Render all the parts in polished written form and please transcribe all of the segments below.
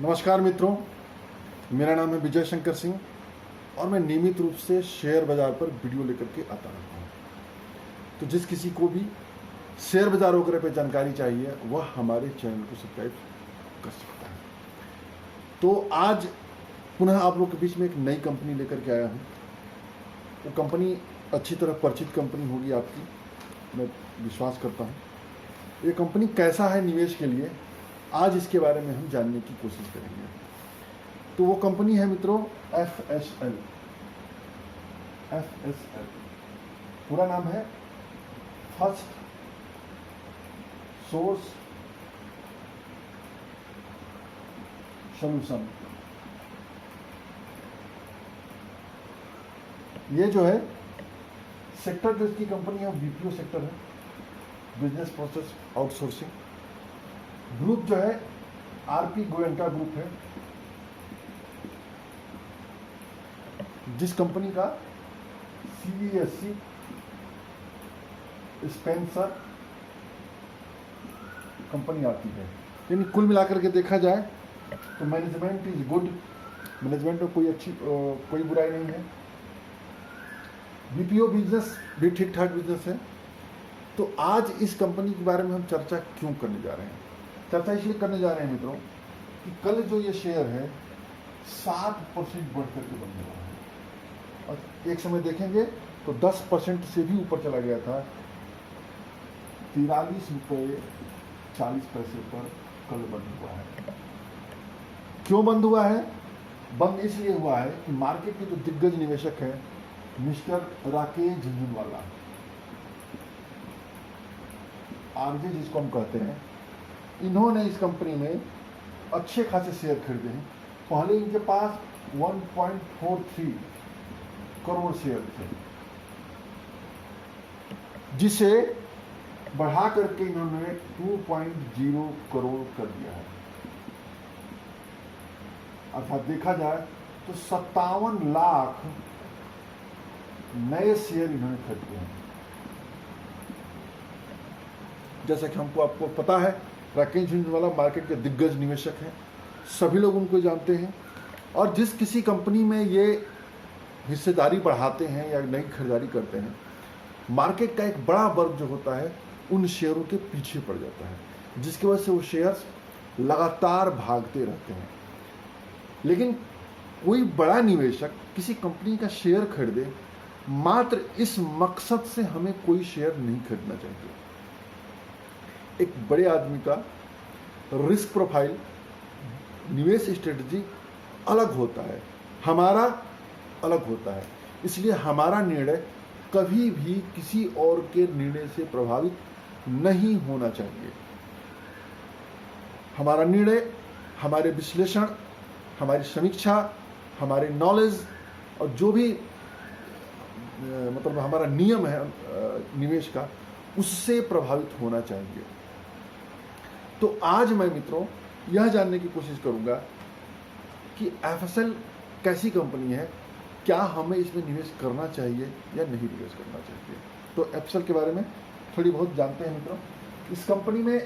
नमस्कार मित्रों, मेरा नाम है विजय शंकर सिंह और मैं नियमित रूप से शेयर बाज़ार पर वीडियो लेकर के आता रहता हूँ। तो जिस किसी को भी शेयर बाज़ार वगैरह पर जानकारी चाहिए वह हमारे चैनल को सब्सक्राइब कर सकता है। तो आज पुनः आप लोग के बीच में एक नई कंपनी लेकर के आया हूँ। वो कंपनी अच्छी तरह परिचित कंपनी होगी आपकी, मैं विश्वास करता हूँ। ये कंपनी कैसा है निवेश के लिए, आज इसके बारे में हम जानने की कोशिश करेंगे। तो वो कंपनी है मित्रों FSL। पूरा नाम है फर्स्ट सोर्स सॉल्यूशन। ये जो है सेक्टर जो इसकी कंपनी है BPO सेक्टर है, बिजनेस प्रोसेस आउटसोर्सिंग। ग्रुप जो है RP गोयनका ग्रुप है, जिस कंपनी का CBSE स्पेंसर कंपनी आती है। यानी कुल मिलाकर के देखा जाए तो मैनेजमेंट इज गुड, मैनेजमेंट में कोई बुराई नहीं है। BPO बिजनेस भी ठीक ठाक बिजनेस है। तो आज इस कंपनी के बारे में हम चर्चा क्यों करने जा रहे हैं? चर्चा इसलिए करने जा रहे हैं मित्रों कि कल जो ये शेयर है 7% बढ़ करके बन रहा है और एक समय देखेंगे तो 10% से भी ऊपर चला गया था। 43 रुपये 40 पैसे पर कल बंद हुआ है। क्यों बंद हुआ है? बंद इसलिए हुआ है कि मार्केट के जो दिग्गज निवेशक है मिस्टर राकेश झुंझुनवाला, RJ जिसको हम कहते हैं, इन्होंने इस कंपनी में अच्छे खासे शेयर खरीदे हैं। पहले इनके पास 1.43 करोड़ शेयर थे, जिसे बढ़ा करके इन्होंने 2.0 करोड़ कर दिया है। अर्थात देखा जाए तो 57 लाख नए शेयर इन्होंने खरीदे हैं। जैसा कि आपको पता है, राकेश झुंझुनवाला मार्केट के दिग्गज निवेशक हैं, सभी लोग उनको जानते हैं। और जिस किसी कंपनी में ये हिस्सेदारी बढ़ाते हैं या नई खरीदारी करते हैं, मार्केट का एक बड़ा वर्ग जो होता है उन शेयरों के पीछे पड़ जाता है, जिसकी वजह से वो शेयर्स लगातार भागते रहते हैं। लेकिन कोई बड़ा निवेशक किसी कंपनी का शेयर खरीदे मात्र इस मकसद से हमें कोई शेयर नहीं खरीदना चाहिए। एक बड़े आदमी का रिस्क प्रोफाइल, निवेश स्ट्रेटजी अलग होता है, हमारा अलग होता है। इसलिए हमारा निर्णय कभी भी किसी और के निर्णय से प्रभावित नहीं होना चाहिए। हमारा निर्णय, हमारे विश्लेषण, हमारी समीक्षा, हमारे नॉलेज और जो भी मतलब हमारा नियम है निवेश का, उससे प्रभावित होना चाहिए। तो आज मैं मित्रों यह जानने की कोशिश करूंगा कि FSL कैसी कंपनी है, क्या हमें इसमें निवेश करना चाहिए या नहीं निवेश करना चाहिए। तो FSL के बारे में थोड़ी बहुत जानते हैं मित्रों। इस कंपनी में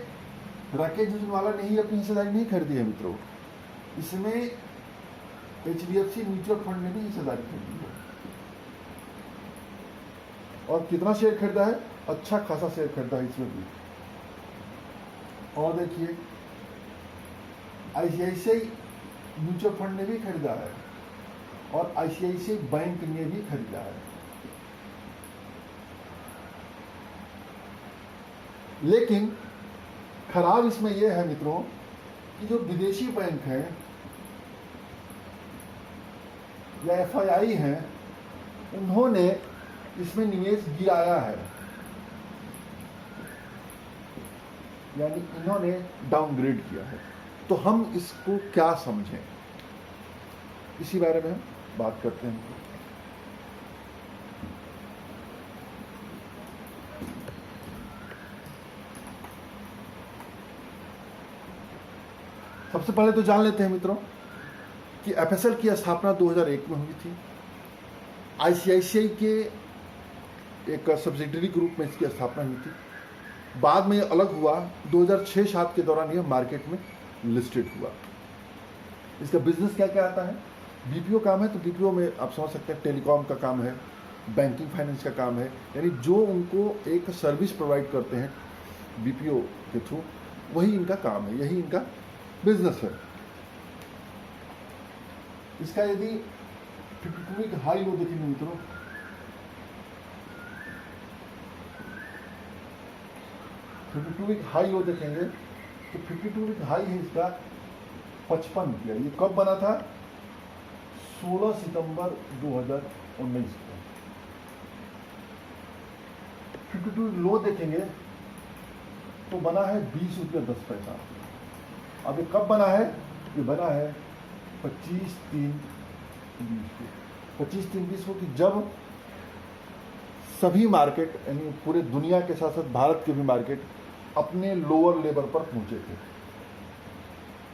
राकेश झुंझुनवाला ने ही अपनी हिस्सेदारी नहीं खरीदी है मित्रों, इसमें HDFC म्यूचुअल फंड ने भी हिस्सेदारी खरीदी है। और कितना शेयर खरीदा है? अच्छा खासा शेयर खरीदा है इसमें भी। और देखिए ICICI म्यूचुअल फंड ने भी खरीदा है और ICICI बैंक ने भी खरीदा है। लेकिन खराब इसमें यह है मित्रों कि जो विदेशी बैंक हैं या FII हैं, उन्होंने इसमें निवेश गिराया है, यानी इन्होंने डाउनग्रेड किया है। तो हम इसको क्या समझें, इसी बारे में हम बात करते हैं। सबसे पहले तो जान लेते हैं मित्रों कि FSL की स्थापना 2001 में हुई थी। ICICI के एक सब्सिडरी ग्रुप में इसकी स्थापना हुई थी। बाद में ये अलग हुआ। 2006-07 के दौरान यह मार्केट में लिस्टेड हुआ। इसका बिजनेस क्या क्या आता है? बीपीओ काम है, तो बीपीओ में आप समझ सकते हैं टेलीकॉम का काम है, बैंकिंग फाइनेंस का काम है, यानी जो उनको एक सर्विस प्रोवाइड करते हैं बीपीओ के थ्रू, वही इनका काम है, यही इनका बिजनेस है। इसका यदि 52 वीक हाई लो देखेंगे मित्रों, वीक हाई लो देखेंगे तो 52 वीक हाई है इसका 55 रुपया। ये कब बना था? 16 सितंबर 2019 को। 52 लो देखेंगे तो बना है 20 रुपया 10 पैसा। अब ये कब बना है? ये बना है 25/3/20 को। 25/3/20 को, कि जब सभी मार्केट यानी पूरे दुनिया के साथ साथ भारत के भी मार्केट अपने लोअर लेवल पर पहुंचे थे।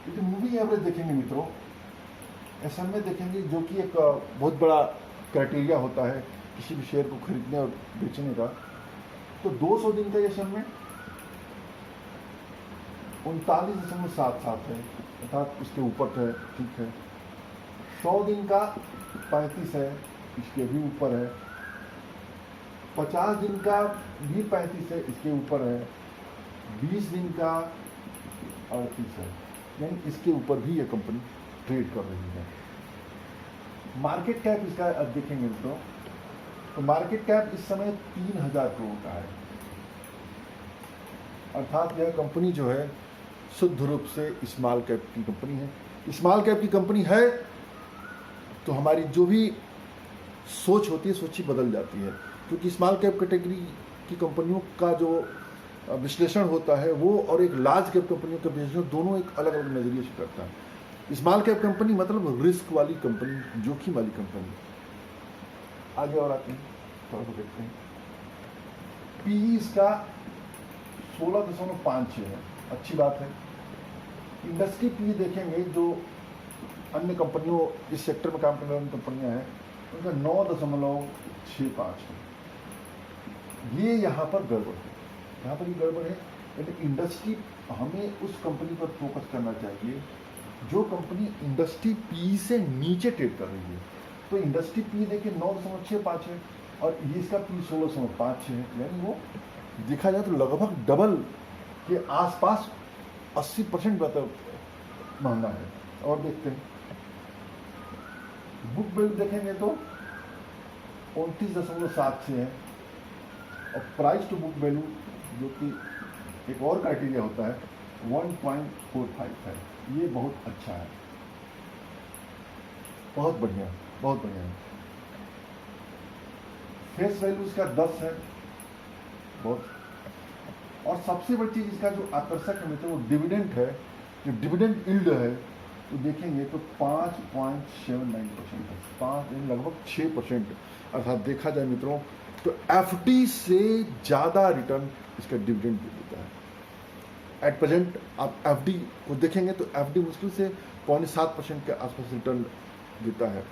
लेकिन मूवी एवरेज देखेंगे मित्रों, SMA देखेंगे, जो कि एक बहुत बड़ा क्राइटेरिया होता है किसी भी शेयर को खरीदने और बेचने का, तो 200 दिन का ये समय 39.77 है, अर्थात उसके ऊपर है, ठीक है। 100 दिन का 35 है, इसके भी ऊपर है। 50 दिन का भी 35 है, इसके ऊपर है। 20 दिन का 38 है, यानी इसके ऊपर भी ये कंपनी ट्रेड कर रही है। मार्केट कैप इसका अब देखेंगे तो मार्केट कैप इस समय 3000 करोड़ का है, अर्थात यह कंपनी जो है शुद्ध रूप से स्मॉल कैप की कंपनी है। स्मॉल कैप की कंपनी है तो हमारी जो भी सोच होती है, सोच ही बदल जाती है, क्योंकि स्मॉल कैप कैटेगरी की कंपनियों का जो विश्लेषण होता है वो और एक लार्ज कैप कंपनियों का विश्लेषण दोनों एक अलग अलग नजरिए से करता है। स्मॉल कैप कंपनी मतलब रिस्क वाली कंपनी, जोखिम वाली कंपनी। आगे और आते हैं, थोड़ा सा देखते हैं। पीई इसका 16.56 है, अच्छी बात है। इंडस्ट्री पीई देखेंगे, जो अन्य कंपनियों इस सेक्टर में काम करने वाली कंपनियां हैं, उनका 9.65 है। ये यहाँ पर गड़बड़ है, यहाँ पर ये गड़बड़ है। यानी इंडस्ट्री, हमें उस कंपनी पर फोकस करना चाहिए जो कंपनी इंडस्ट्री पी से नीचे ट्रेड कर रही है। तो इंडस्ट्री पी देखिए 9.65 है और इसका पी 16.5 है, यानी वो देखा जाए तो लगभग डबल के आसपास 80% महंगा है। और देखते हैं बुक वैल्यू देखेंगे तो 29.76 है, और प्राइस टू बुक वैल्यू जो कि एक और क्राइटेरिया होता है 1.45 है। ये बहुत अच्छा है, बहुत बढ़िया, बहुत बढ़िया है। फेस वैल्यू इसका 10 है, बहुत। और सबसे बड़ी चीज इसका जो आकर्षक है वो डिविडेंड है, जो डिविडेंड यील्ड है, तो देखेंगे तो 5.79% है, 5 लगभग 6%। अर्थात देखा जाए मित्रों तो एफडी से ज़्यादा रिटर्न इसका डिविडेंड देता है। एट प्रेजेंट आप एफडी को देखेंगे तो एफडी मुश्किल से 0.7% के आसपास रिटर्न देता है,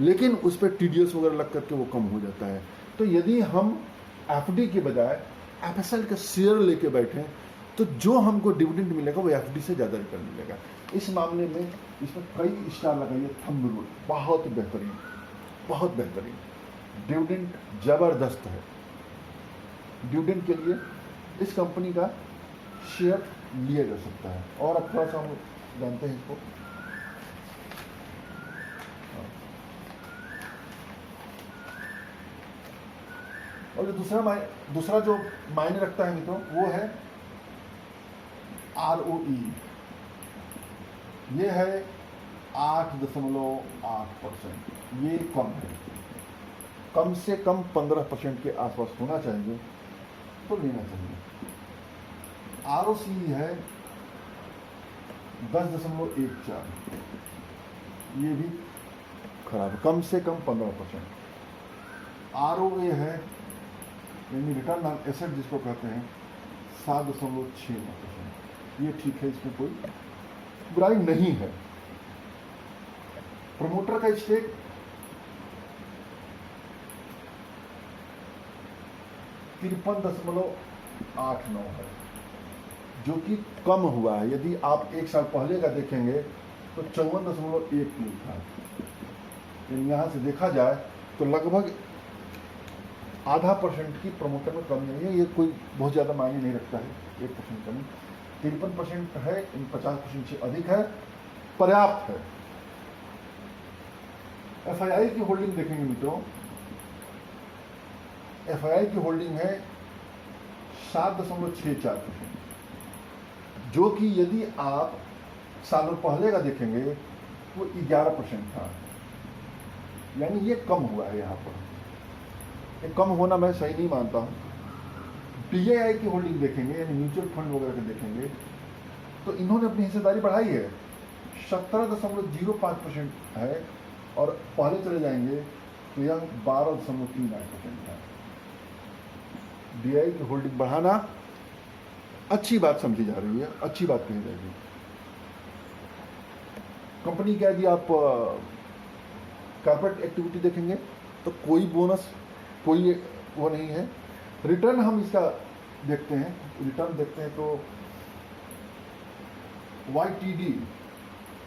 लेकिन उस पर टीडीएस वगैरह लग करके वो कम हो जाता है। तो यदि हम एफडी के बजाय एफएसएल का शेयर लेके बैठे तो जो हमको डिविडेंड मिलेगा वो एफडी से ज़्यादा रिटर्न मिलेगा। इस मामले में इसमें कई स्टार लगाइए, थंब रूल बहुत बेहतरीन, बहुत बेहतरीन। डिविडेंड जबरदस्त है। डिविडेंड के लिए इस कंपनी का शेयर लिया जा सकता है। और अब थोड़ा सा हम जानते हैं इसको। और जो दूसरा जो मायने रखता है मित्रों वो है ROE। ये है 8.8%। ये कम है, कम से कम 15% के आसपास होना चाहिए तो लेना चाहिए। ROCE है 10.14, ये भी खराब है, कम से कम 15%। ROA है यानी रिटर्न ऑन एसेट जिसको कहते हैं 7.69%, ये ठीक है, इसमें कोई बुराई नहीं है। प्रमोटर का स्टेक 53.89 है, जो कि कम हुआ है। यदि आप एक साल पहले का देखेंगे तो 54.13 था। यहाँ से देखा जाए तो लगभग %0.5 की प्रमोटर में कमी नहीं है। ये कोई बहुत ज़्यादा मायने नहीं रखता है, 1% कमी। 53% है, इन 50% से अधिक है, पर्याप्त है। FII की होल्डिंग देखेंगे मित्रों, FII की होल्डिंग है 7.64%, जो कि यदि आप सालों पहले का देखेंगे वो 11% था, यानी ये कम हुआ है। यहाँ पर ये कम होना मैं सही नहीं मानता हूँ। PAI की होल्डिंग देखेंगे, यानी म्यूचुअल फंड वगैरह के देखेंगे, तो इन्होंने अपनी हिस्सेदारी बढ़ाई है, 17.05% है, और पहले चले जाएंगे तो यह 12.38% है। DI की होल्डिंग बढ़ाना अच्छी बात समझी जा रही है, अच्छी बात कही जाएगी। कंपनी क्या, यदि आप कॉर्पोरेट एक्टिविटी देखेंगे तो कोई बोनस, कोई वो नहीं है। रिटर्न हम इसका देखते हैं, रिटर्न देखते हैं तो YTD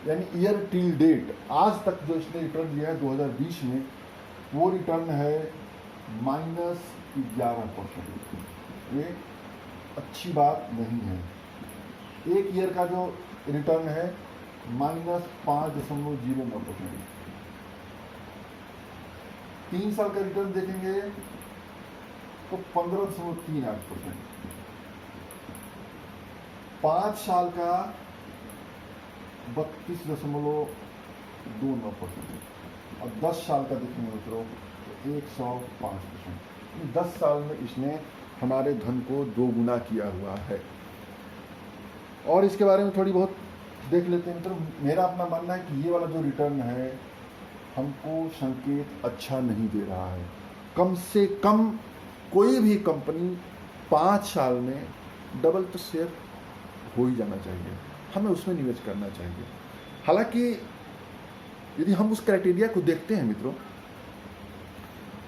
यानी ईयर टिल डेट, आज तक जो इसने रिटर्न दिया है 2020 में, वो रिटर्न है -11%। ये अच्छी बात नहीं है। एक ईयर का जो रिटर्न है -5.09%। 3 साल का रिटर्न देखेंगे तो 15.38%। 5 साल का 32.29%, और 10 साल का देखेंगे मित्रों तो 105%। 10 साल में इसने हमारे धन को 2 गुना किया हुआ है। और इसके बारे में थोड़ी बहुत देख लेते हैं मित्रों। मेरा अपना मानना है कि ये वाला जो रिटर्न है हमको संकेत अच्छा नहीं दे रहा है। कम से कम कोई भी कंपनी 5 साल में डबल तो शेयर हो ही जाना चाहिए, हमें उसमें निवेश करना चाहिए। हालांकि यदि हम उस क्राइटेरिया को देखते हैं मित्रों,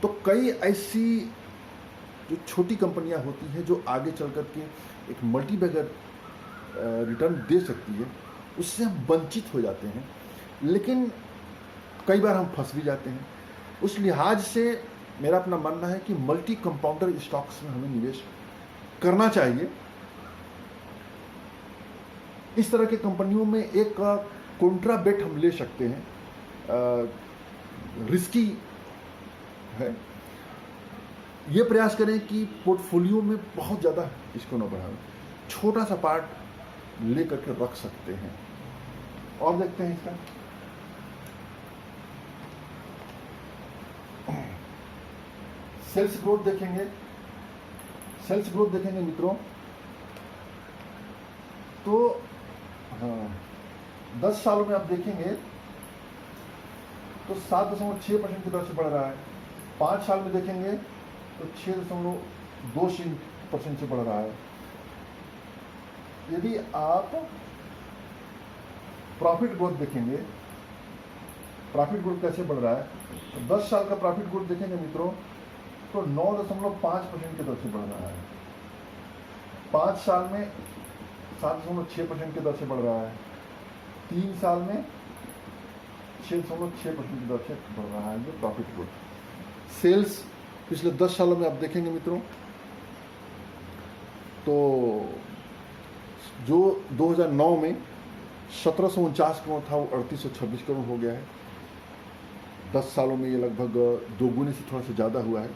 तो कई ऐसी जो छोटी कंपनियां होती हैं जो आगे चल कर के एक मल्टीबैगर रिटर्न दे सकती है, उससे हम वंचित हो जाते हैं, लेकिन कई बार हम फंस भी जाते हैं। उस लिहाज से मेरा अपना मानना है कि मल्टी कंपाउंडर स्टॉक्स में हमें निवेश करना चाहिए। इस तरह के कंपनियों में एक कॉन्ट्रा बेट हम ले सकते हैं, रिस्की है। ये प्रयास करें कि पोर्टफोलियो में बहुत ज़्यादा इसको न बढ़ाएं, छोटा सा पार्ट ले करके रख सकते हैं। और देखते हैं इसका सेल्स ग्रोथ देखेंगे। सेल्स ग्रोथ देखेंगे मित्रों तो 10 सालों में आप देखेंगे तो 7.6% की दर से बढ़ रहा है। 5 साल में देखेंगे तो 6.23% से बढ़ रहा है। यदि आप प्रॉफिट ग्रोथ देखेंगे, प्रॉफिट ग्रोथ कैसे बढ़ रहा है, तो 10 साल का प्रॉफिट ग्रोथ देखेंगे मित्रों तो 9.5% की दर से बढ़ रहा है। 5 साल में 7.6% की दर से बढ़ रहा है। 3 साल में 6.6% की दर से बढ़ रहा है जो प्रॉफिट ग्रोथ। सेल्स पिछले 10 सालों में आप देखेंगे मित्रों तो जो 2009 में 1749 करोड़ था वो 3826 करोड़ हो गया है। 10 सालों में ये लगभग 2 गुने से थोड़ा सा ज़्यादा हुआ है।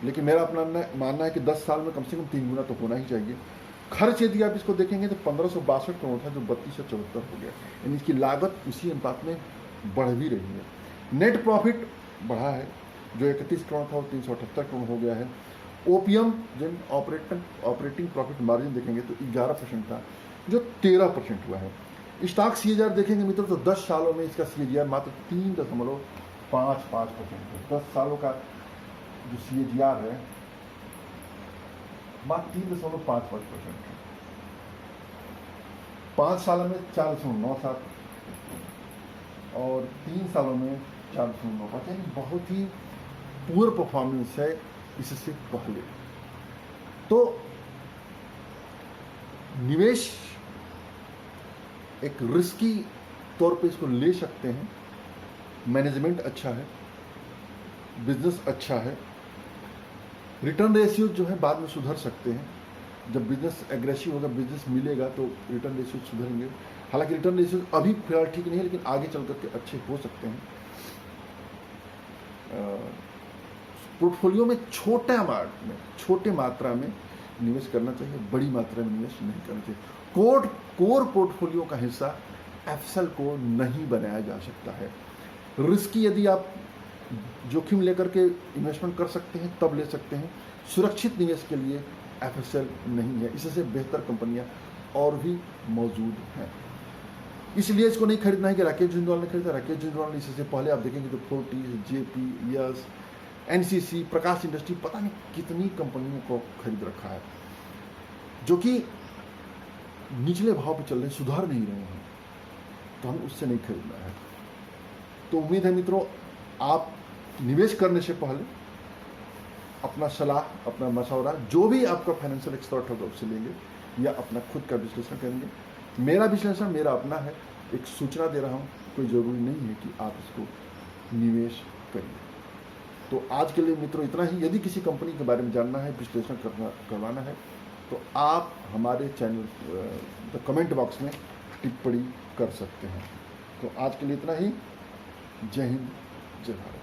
लेकिन मेरा अपना मानना है कि 10 साल में कम से कम 3 गुना तो होना ही चाहिए। खर्च यदि आप इसको देखेंगे तो 1562 करोड़ था जो 3274 हो गया, यानी इसकी लागत उसी अनुपात में बढ़ भी रही है। नेट प्रॉफिट बढ़ा है, जो 31 करोड़ था वो 378 करोड़ हो गया है। ओपीएम जिन ऑपरेटिंग प्रॉफिट मार्जिन देखेंगे तो 11% था जो 13% हुआ है। स्टॉक CAGR देखेंगे मित्रों तो 10 सालों में इसका CAGR मात्र 3.55% है। 10 सालों का जो CAGR है मात्र 3.55% है। 5 सालों में 4.97 और 3 सालों में 4.95, यानी बहुत ही पुअर परफॉर्मेंस है इससे पहले। तो निवेश एक रिस्की तौर पे इसको ले सकते हैं। मैनेजमेंट अच्छा है, बिजनेस अच्छा है, रिटर्न रेशियो जो है बाद में सुधर सकते हैं। जब बिजनेस एग्रेसिव होगा, बिजनेस मिलेगा तो रिटर्न रेशियो सुधरेंगे। हालांकि रिटर्न रेशियो अभी फिलहाल ठीक नहीं है, लेकिन आगे चल करके अच्छे हो सकते हैं। पोर्टफोलियो में छोटे मात्रा में निवेश करना चाहिए, बड़ी मात्रा में निवेश नहीं करना चाहिए। कोर पोर्टफोलियो का हिस्सा एफएसएल को नहीं बनाया जा सकता है। रिस्की यदि आप जोखिम लेकर के इन्वेस्टमेंट कर सकते हैं तब ले सकते हैं। सुरक्षित निवेश के लिए एफएसएल नहीं है, इससे बेहतर कंपनियां और भी मौजूद हैं। इसलिए इसको नहीं खरीदना है कि राकेश झुंझुनवाला ने खरीदा। राकेश झुंझुनवाला ने इससे पहले आप देखेंगे तो फोर्टिस, जेपी, यस, एनसीसी, प्रकाश इंडस्ट्री, पता नहीं कितनी कंपनियों को खरीद रखा है जो कि निचले भाव पर चल रहे हैं, सुधार नहीं रहे हैं, तो हमें उससे नहीं खरीदना है। तो उम्मीद है मित्रों, आप निवेश करने से पहले अपना सलाह, अपना मशवरा जो भी आपका फाइनेंशियल एक्सपर्ट होगा उससे लेंगे, या अपना खुद का विश्लेषण करेंगे। मेरा विश्लेषण मेरा अपना है, एक सूचना दे रहा हूँ, कोई ज़रूरी नहीं है कि आप इसको निवेश करिए। तो आज के लिए मित्रों इतना ही। यदि किसी कंपनी के बारे में जानना है, विश्लेषण करवाना है, तो आप हमारे चैनल कमेंट बॉक्स में टिप्पणी कर सकते हैं। तो आज के लिए इतना ही। जय हिंद, जय भारत।